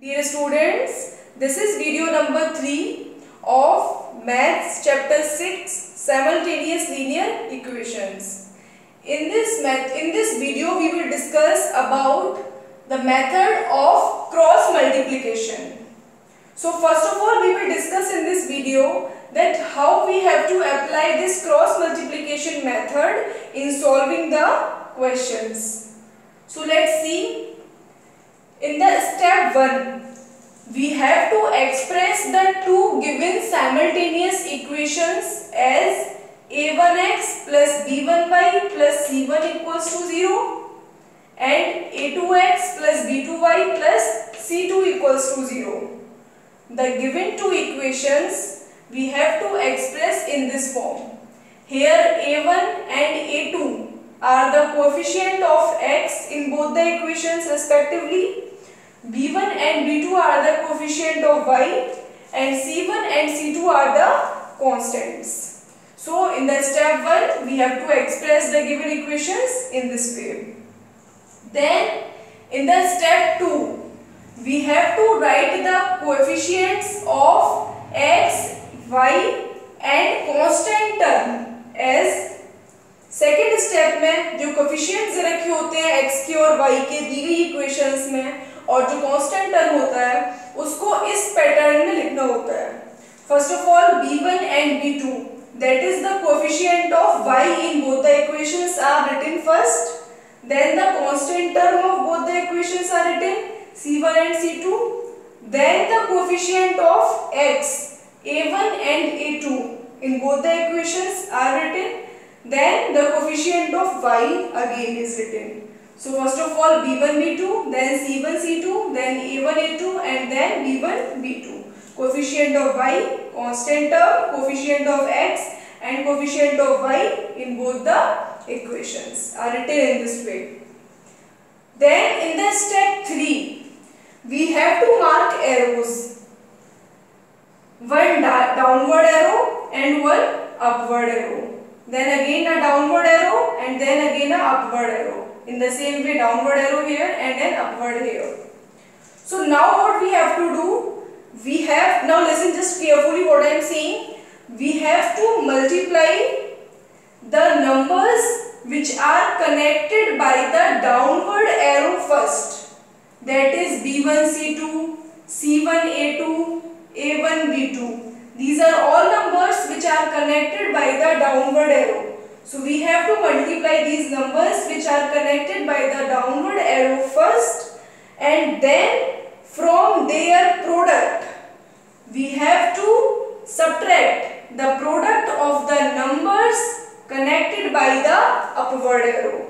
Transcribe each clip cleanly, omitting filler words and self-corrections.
Dear students, this is video number 3 of Maths chapter 6 Simultaneous Linear Equations. In this video we will discuss about the method of cross multiplication. So first of all we will discuss in this video that how we have to apply this cross multiplication method in solving the questions. So let's see. In the step 1, we have to express the two given simultaneous equations as a1x plus b1y plus c1 equals to 0 and a2x plus b2y plus c2 equals to 0. The given two equations we have to express in this form. Here a1 and a2 are the coefficient of x in both the equations respectively. b1 and b2 are the coefficient of y and c1 and c2 are the constants. So in the step 1 we have to express the given equations in this way. Then in the step 2 we have to write the coefficients of x, y and constant term as second step में जो coefficients रखे होते हैं x के और y के दी गई equations में और जो कांस्टेंट टर्म होता है उसको इस पैटर्न में लिखना होता है. First of all b1 and b2 that is the coefficient of y in both the equations are written first. Then the constant term of both the equations are written c1 and c2. Then the coefficient of x a1 and a2 in both the equations are written. Then the coefficient of y again is written. So first of all b1 b2, then c1 c2, then a1 a2 and then b1 b2. Coefficient of y, constant term, coefficient of x and coefficient of y in both the equations are written in this way. Then in the step 3 we have to mark arrows. One downward arrow and one upward arrow. Then again a downward arrow and then again a upward arrow. In the same way downward arrow here and then upward here. So now what we have to do? We have, now listen just carefully what I am saying. We have to multiply the numbers which are connected by the downward arrow first. That is b1 c2, c1 a2, a1 b2. These are all numbers which are connected by the downward arrow. So we have to multiply these numbers which are connected by the downward arrow first, and then from their product we have to subtract the product of the numbers connected by the upward arrow.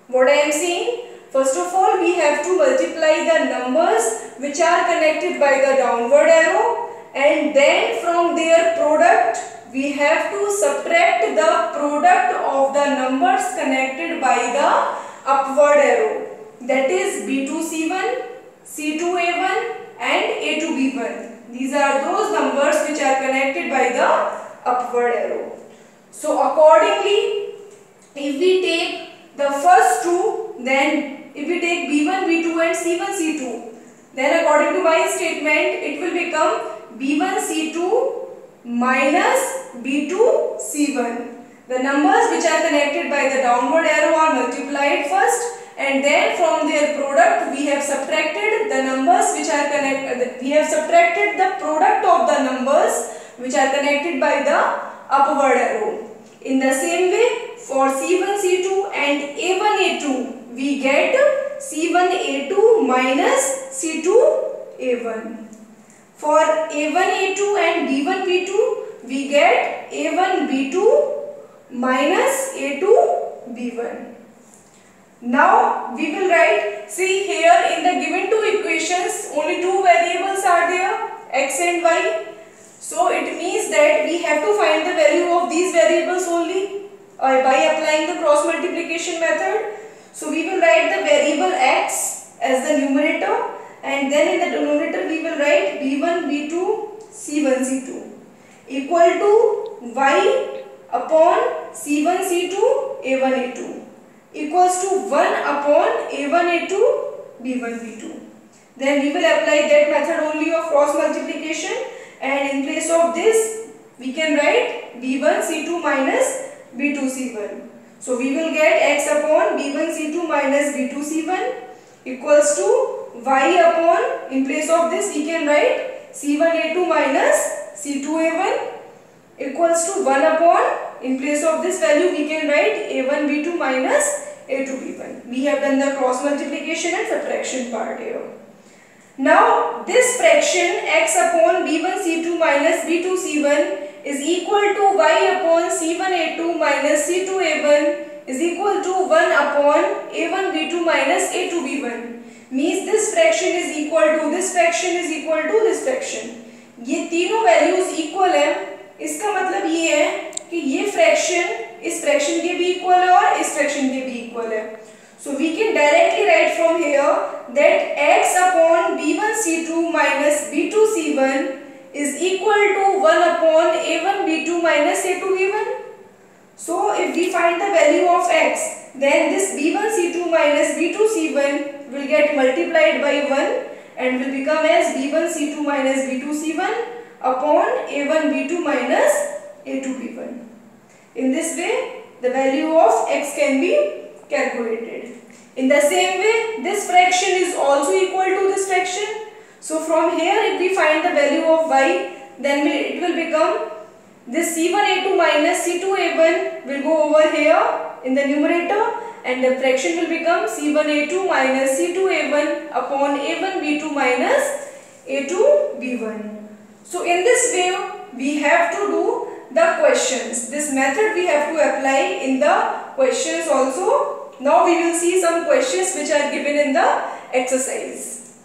What I am saying? First of all we have to multiply the numbers which are connected by the downward arrow, and then from their product we have to subtract the product of the numbers connected by the upward arrow. That is b2c1, c2a1 and a2b1. These are those numbers which are connected by the upward arrow. So accordingly, if we take the first two, then if we take b1, b2 and c1, c2, then according to my statement it will become b1 c2 minus b2 c1. The numbers which are connected by the downward arrow are multiplied first, and then from their product we have subtracted the numbers which are connected. We have subtracted the product of the numbers which are connected by the upward arrow. In the same way, for c1 c2 and a1 a2 we get c1 a2 minus c2 a1. For a1 a2 and b1 b2 we get a1 b2 minus a2 b1. Now we will write, see here in the given two equations only two variables are there, x and y. So it means that we have to find the value of these variables only by applying the cross multiplication method. So we will write the variable x as the numerator, and then in the denominator we will write b1 b2 c1 c2 equal to y upon c1 c2 a1 a2 equals to 1 upon a1 a2 b1 b2. then we will apply that method only of cross multiplication, and in place of this we can write b1 c2 minus b2 c1. So we will get x upon b1 c2 minus b2 c1 equals to y upon, in place of this we can write c1 a2 minus c2 a1 equals to 1 upon, in place of this value we can write a1 b2 minus a2 b1. We have done the cross multiplication and subtraction part here. Now this fraction x upon b1 c2 minus b2 c1 is equal to y upon c1 a2 minus c2 a1 is equal to 1 upon a1 b2 minus a2 b1. Means this fraction is equal to this fraction is equal to this fraction. ये तीनों values equal है, इसका मतलब ये है कि ये fraction इस फ्रैक्शन के भी इक्वल है और इस फ्रैक्शन के भी इक्वल है. So we can directly write from here that x upon b1 c2 minus b2 c1 is equal to 1 upon a1 b2 minus a2 b1. So if we find the value of x, then this b1 c2 minus b2 c1 will get multiplied by 1 and will become as b1 c2 minus b2 c1 upon a1 b2 minus a2 b1. In this way the value of x can be calculated. In the same way this fraction is also equal to this fraction. So from here if we find the value of y, then it will become this c1a2 minus c2a1 will go over here in the numerator, and the fraction will become c1a2 minus c2a1 upon a1b2 minus a2b1. So in this way we have to do the questions. This method we have to apply in the questions also. Now we will see some questions which are given in the exercise.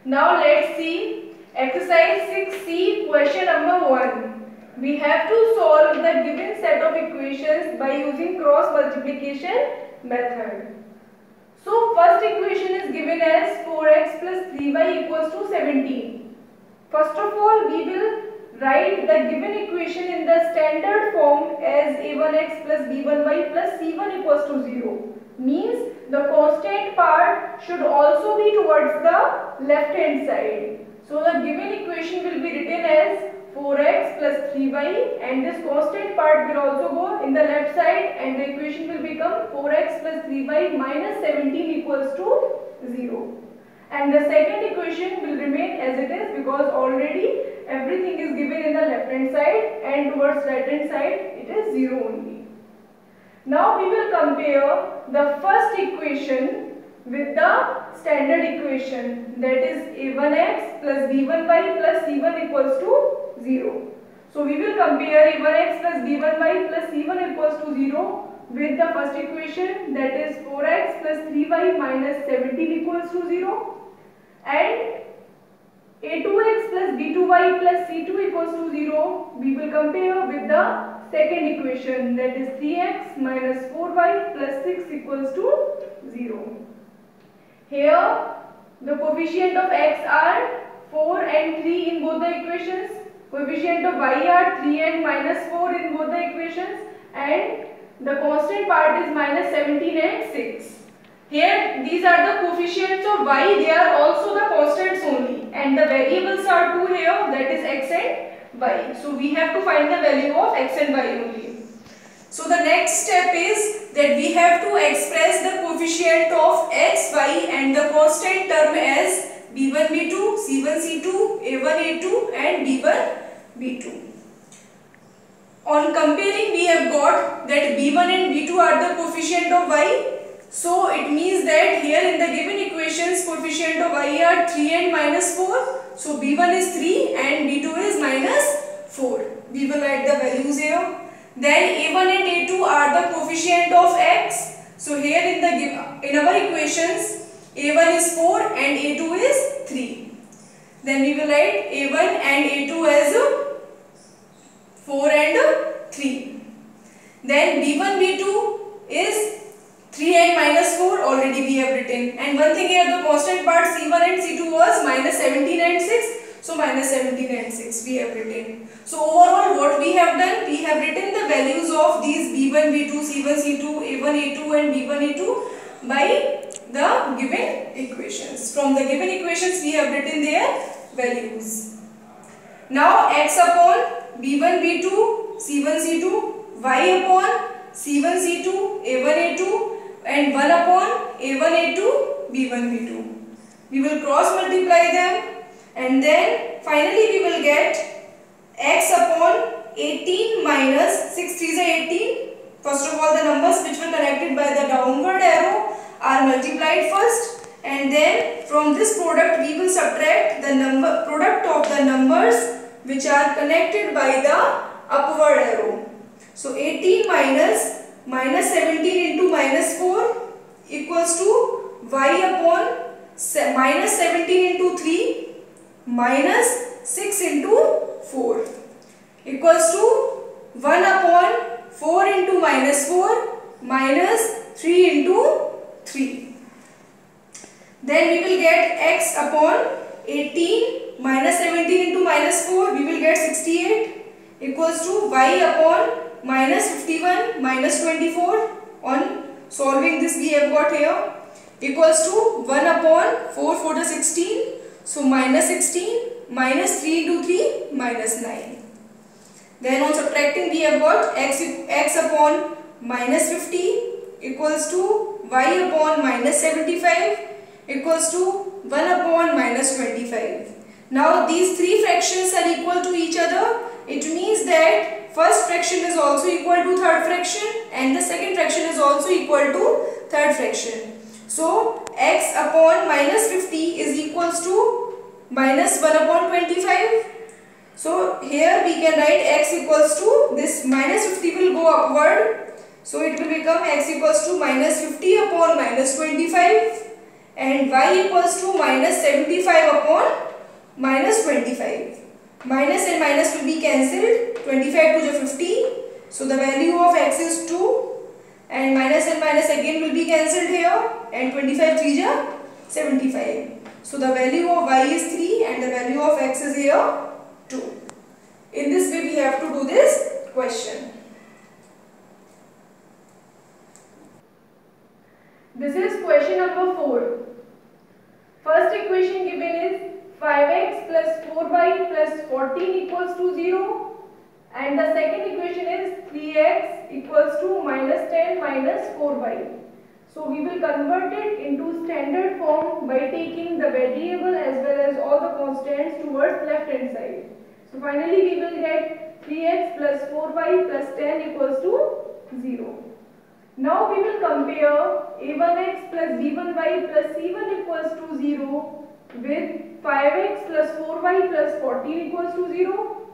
Now let's see exercise 6C, question number 1. We have to solve the given set of equations by using cross multiplication method. So first equation is given as 4x plus 3y equals to 17. First of all we will write the given equation in the standard form as a1x plus b1y plus c1 equals to 0. Means the constant part should also be towards the left hand side. So the given equation will be written as 4x plus 3y, and this constant part will also go in the left side, and the equation will become 4x plus 3y minus 17 equals to 0. And the second equation will remain as it is because already everything is given in the left hand side, and towards right hand side it is 0 only. Now we will compare the first equation with the standard equation, that is a1x plus b1y plus c1 equals to 0. So we will compare a1x plus b1y plus c1 equals to 0 with the first equation, that is 4x plus 3y minus 17 equals to 0, and a2x plus b2y plus c2 equals to 0 we will compare with the second equation, that is 3x minus 4y plus 6 equals to 0. Here the coefficient of x are 4 and 3 in both the equations, coefficient of y are 3 and minus 4 in both the equations, and the constant part is minus 17 and 6. Here these are the coefficients of y, they are also the constants only, and the variables are 2 here, that is x and y. So we have to find the value of x and y only. So the next step is that we have to express the coefficient of x, y and the constant term as b1, b2, c1, c2, a1, a2 and b1, b2. On comparing we have got that b1 and b2 are the coefficient of y. So it means that here in the given equations coefficient of y are 3 and minus 4. So b1 is 3 and b2 is minus 4. We will write the values here. Then a1 and a2 are the coefficient of x. So here in our equations a1 is 4 and a2 is 3. Then we will write a1 and a2 as 4 and 3. Then b1, b2 is 3 and minus 4 already we have written. And one thing here, the constant part C1 and C2 was minus 17 and 6. So minus 17 and 6 we have written. So overall what we have done, we have written the values of these b1, b2, c1, c2, a1, a2 and b1, a2 by the given equations. From the given equations we have written their values. Now x upon b1 b2 c1 c2 y upon c1 c2 a1 a2 and 1 upon a1 a2 b1 b2. We will cross multiply them and then finally we will get x upon 18 minus 6 3 is 18. First of all, the numbers which were connected by the downward arrow are multiplied first, and then from this product we will subtract the product of the numbers which are connected by the upward arrow. So 18 minus 17 into minus 4 equals to y upon minus 17 into 3 minus 6 into 4 equals to 1 upon 4 into minus 4 minus 3 into 3. Then we will get x upon 18 minus 17 into minus 4, we will get 68 equals to y upon minus 51 minus 24. On solving this we have got here equals to 1 upon 4 4 to 16. So minus 16 minus 3 into 3 minus 9. Then on subtracting we have got x upon minus 50 equals to y upon minus 75 equals to 1 upon minus 25. Now these three fractions are equal to each other. It means that first fraction is also equal to third fraction and the second fraction is also equal to third fraction. So x upon minus 50 is equals to minus 1 upon 25. So here we can write x equals to this minus 50 will go upward. So it will become x equals to minus 50 upon minus 25 and y equals to minus 75 upon minus 25. Minus and minus will be cancelled. 25 to the 50. So the value of x is 2 and minus again will be cancelled here and 25 3 is 75. So the value of y is 3 and the value of x is here 2. In this way we have to do this question. This is question number 4. First equation given is 5x plus 4y plus 14 equals to 0 and the second equation is 3x equals to minus 10 minus 4y. So we will convert it into standard form by taking the variable as well as all the constants towards left hand side. So finally we will get 3x plus 4y plus 10 equals to 0. Now we will compare a1x plus b1y plus c1 equals to 0 with 5x plus 4y plus 14 equals to 0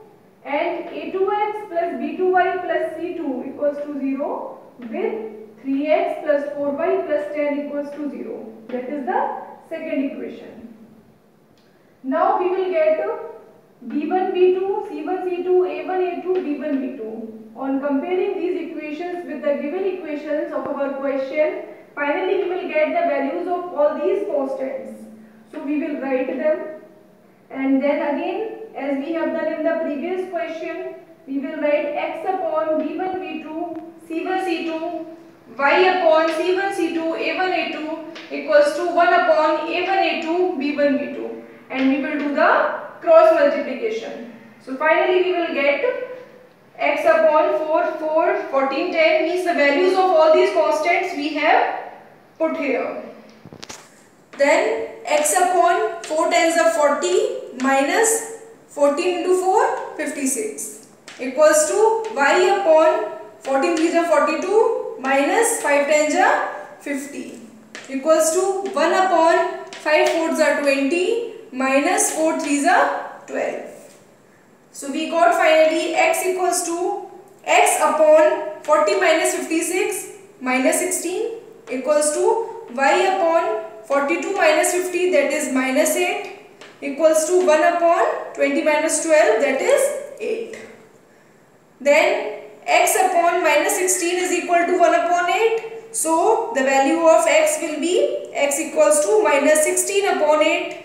and a2x plus b2y plus c2 equals to 0 with 3x plus 4y plus 10 equals to 0. That is the second equation. Now we will get b1 b2 c1 c2 a1 a2 b1 b2. On comparing these equations with the given equations of our question, finally we will get the values of all these constants. So we will write them and then again as we have done in the previous question, we will write x upon b1 b2 c1 c2 y upon c1 c2 a1 a2 equals to 1 upon a1 a2 b1 b2 and we will do the cross multiplication. So finally we will get x upon 4 4 14 10 means the values of all these constants we have put here. Then x upon 4 tens are 40 minus 14 into 4 56 equals to y upon 14 threes are 42 minus 5 tens are 50 equals to 1 upon 5 fours are 20 minus 4 threes are 12. So we got finally x equals to x upon 40 minus 56 minus 16 equals to y upon 42 minus 50 that is minus 8 equals to 1 upon 20 minus 12 that is 8. Then x upon minus 16 is equal to 1 upon 8. So the value of x will be x equals to minus 16 upon 8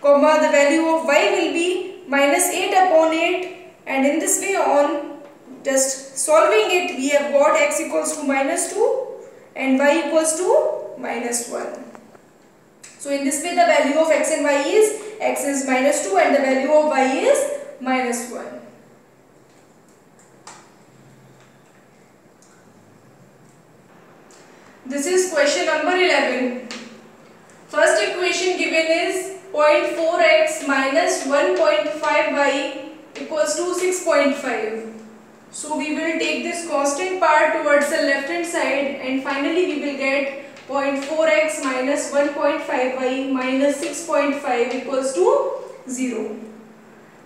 comma the value of y will be minus 8 upon 8 and in this way on just solving it we have got x equals to minus 2 and y equals to minus 1. So in this way the value of x and y is x is minus 2 and the value of y is minus 1. This is question number 11. First equation given is 0.4x minus 1.5y equals to 6.5. So we will take this constant part towards the left hand side and finally we will get 0.4x minus 1.5y minus 6.5 equals to 0.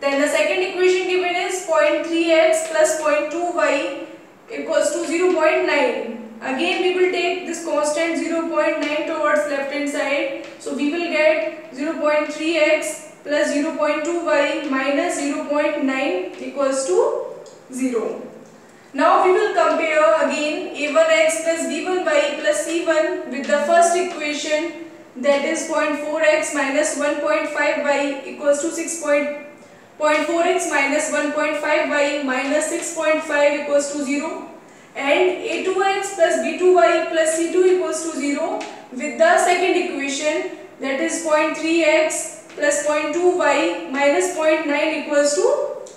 Then the second equation given is 0.3x plus 0.2y equals to 0.9. Again we will take this constant 0.9 towards left hand side. So we will get 0.3x plus 0.2y minus 0.9 equals to 0. Now we will compare again a1x plus b1y plus c1 with the first equation, that is 0.4x minus 1.5y equals to 0.4x minus 1.5y minus 6.5 equals to 0, and a2x plus b2y plus c2 equals to 0 with the second equation, that is 0.3x plus 0.2y minus 0.9 equals to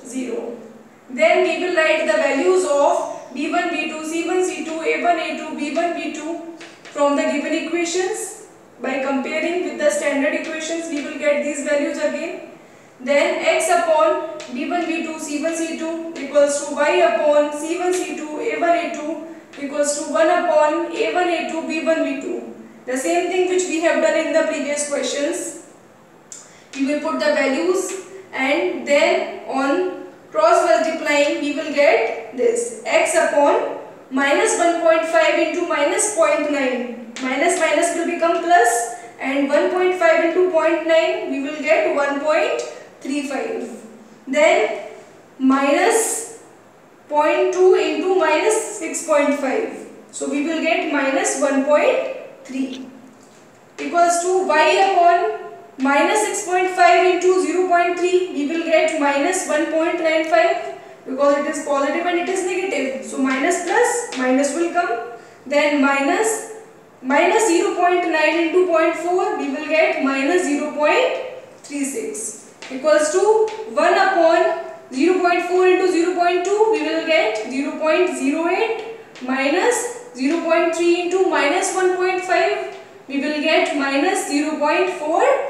0. Then we will write the values of b1, b2, c1, c2, a1, a2, b1, b2 from the given equations. By comparing with the standard equations, we will get these values again. Then x upon b1, b2, c1, c2 equals to y upon c1, c2, a1, a2 equals to 1 upon a1, a2, b1, b2. The same thing which we have done in the previous questions. We will put the values and then on cross multiplying we will get this x upon minus 1.5 into minus 0.9. Minus minus will become plus and 1.5 into 0.9 we will get 1.35. Then minus 0.2 into minus 6.5. So we will get minus 1.3 equals to y upon minus 6.5 into 0.3 we will get minus 1.95 because it is positive and it is negative. So minus plus minus will come. Then minus 0.9 into 0.4 we will get minus 0.36 equals to 1 upon 0.4 into 0.2 we will get 0.08 minus 0.3 into minus 1.5 we will get minus 0.45.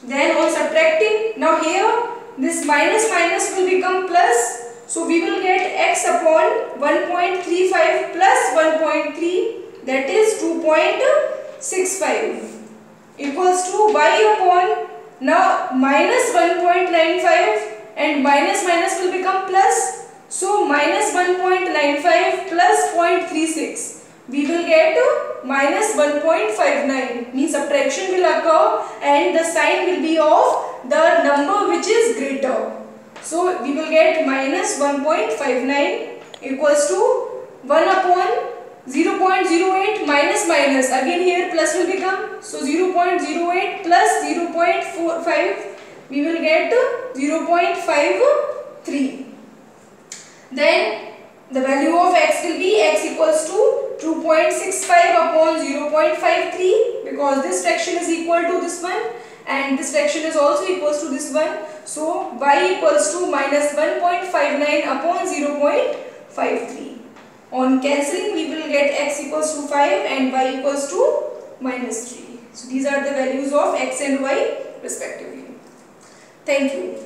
Then on subtracting, now here this minus minus will become plus, so we will get x upon 1.35 plus 1.3, that is 2.65 equals to y upon now minus 1.95 and minus minus will become plus, so minus 1.95 plus 0.36. We will get minus 1.59, means subtraction will occur and the sign will be of the number which is greater. So we will get minus 1.59 equals to 1 upon 0.08 minus minus, again here plus will become, so 0.08 plus 0.45 we will get 0.53. Then the value of x will be x equals to 2.65 upon 0.53 because this fraction is equal to this one and this fraction is also equals to this one. So y equals to minus 1.59 upon 0.53. On cancelling we will get x equals to 5 and y equals to minus 3. So these are the values of x and y respectively. Thank you.